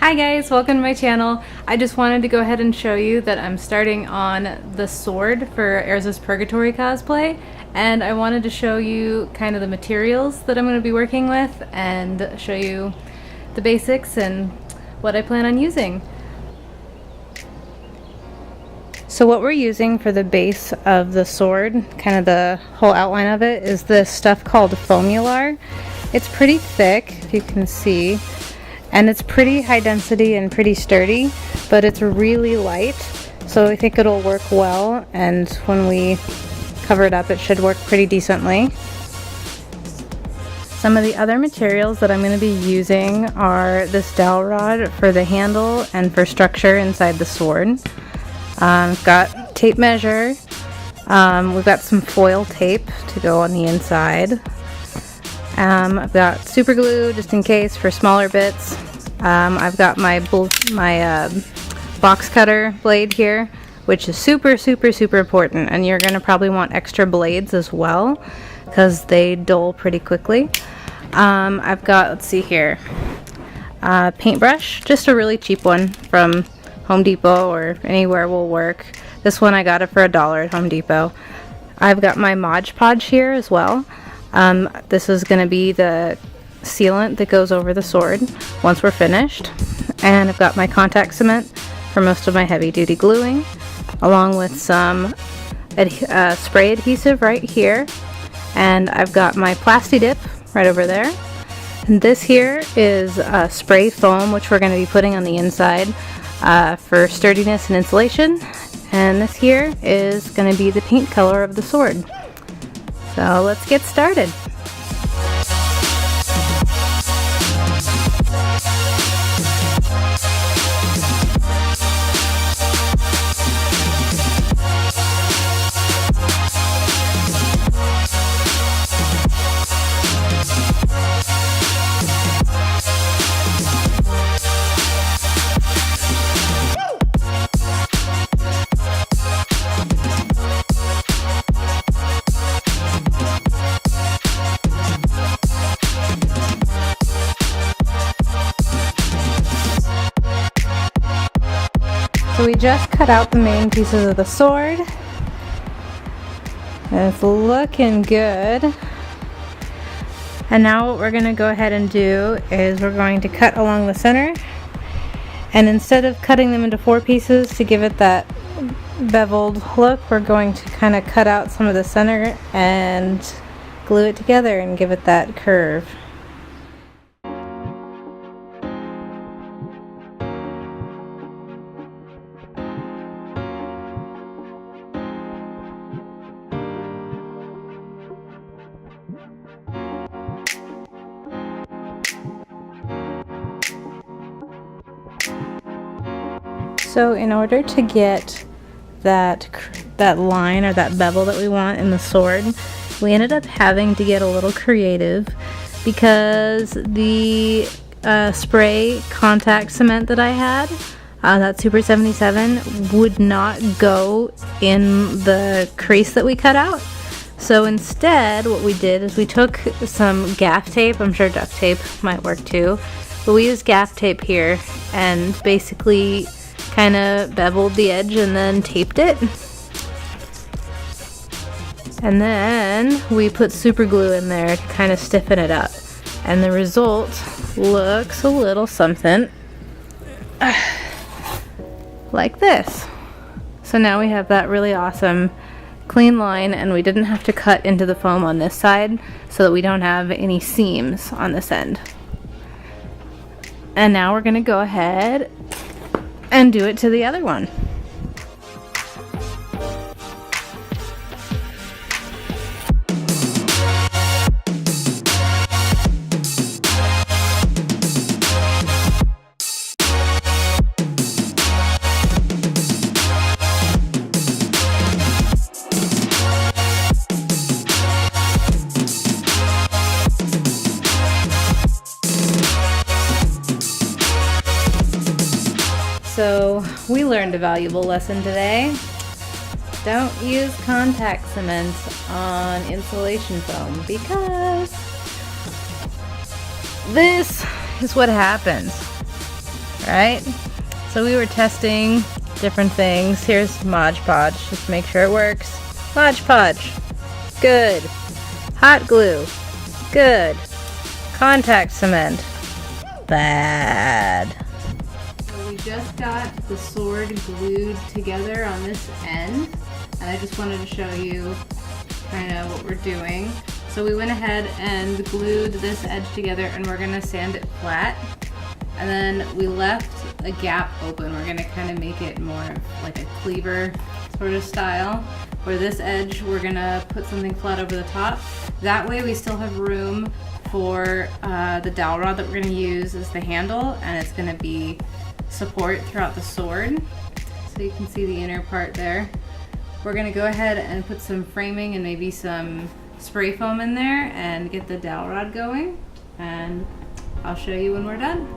Hi guys, welcome to my channel. I just wanted to go ahead and show you that I'm starting on the sword for Erza's Purgatory cosplay, and I wanted to show you kind of the materials that I'm going to be working with and show you the basics and what I plan on using. So what we're using for the base of the sword, kind of the whole outline of it, is this stuff called foamular. It's pretty thick, if you can see. And it's pretty high density and pretty sturdy, but it's really light, so I think it'll work well, and when we cover it up it should work pretty decently. Some of the other materials that I'm going to be using are this dowel rod for the handle and for structure inside the sword. I've got tape measure, we've got some foil tape to go on the inside. I've got super glue just in case for smaller bits. I've got my box cutter blade here, which is super important, and you're going to probably want extra blades as well because they dull pretty quickly. I've got, let's see here, paintbrush, just a really cheap one from Home Depot or anywhere will work. This one I got it for $1 at Home Depot. I've got my Mod Podge here as well. This is going to be the sealant that goes over the sword once we're finished. And I've got my contact cement for most of my heavy duty gluing, along with some spray adhesive right here. And I've got my Plasti Dip right over there. And this here is spray foam, which we're going to be putting on the inside for sturdiness and insulation. And this here is going to be the paint color of the sword. So let's get started. So we just cut out the main pieces of the sword. It's looking good. And now what we're going to go ahead and do is we're going to cut along the center. And instead of cutting them into 4 pieces to give it that beveled look, we're going to kind of cut out some of the center and glue it together and give it that curve. So in order to get that line or that bevel that we want in the sword, we ended up having to get a little creative because the spray contact cement that I had, that Super 77, would not go in the crease that we cut out. So instead what we did is we took some gaff tape, I'm sure duct tape might work too, but we used gaff tape here and basically kind of beveled the edge and then taped it. And then we put super glue in there to kind of stiffen it up. And the result looks a little something like this. So now we have that really awesome clean line, and we didn't have to cut into the foam on this side so that we don't have any seams on this end. And now we're going to go ahead and do it to the other one. So we learned a valuable lesson today. Don't use contact cement on insulation foam because this is what happens. right? So we were testing different things. Here's Mod Podge, just make sure it works. Mod Podge, good. Hot glue, good. Contact cement, bad. So we just got the sword glued together on this end, and I just wanted to show you kind of what we're doing. So we went ahead and glued this edge together, and we're gonna sand it flat. And then we left a gap open. We're gonna kind of make it more of like a cleaver sort of style. Where this edge, we're gonna put something flat over the top. That way we still have room for the dowel rod that we're gonna use as the handle, and it's gonna be support throughout the sword. So you can see the inner part there. We're gonna go ahead and put some framing and maybe some spray foam in there and get the dowel rod going. And I'll show you when we're done.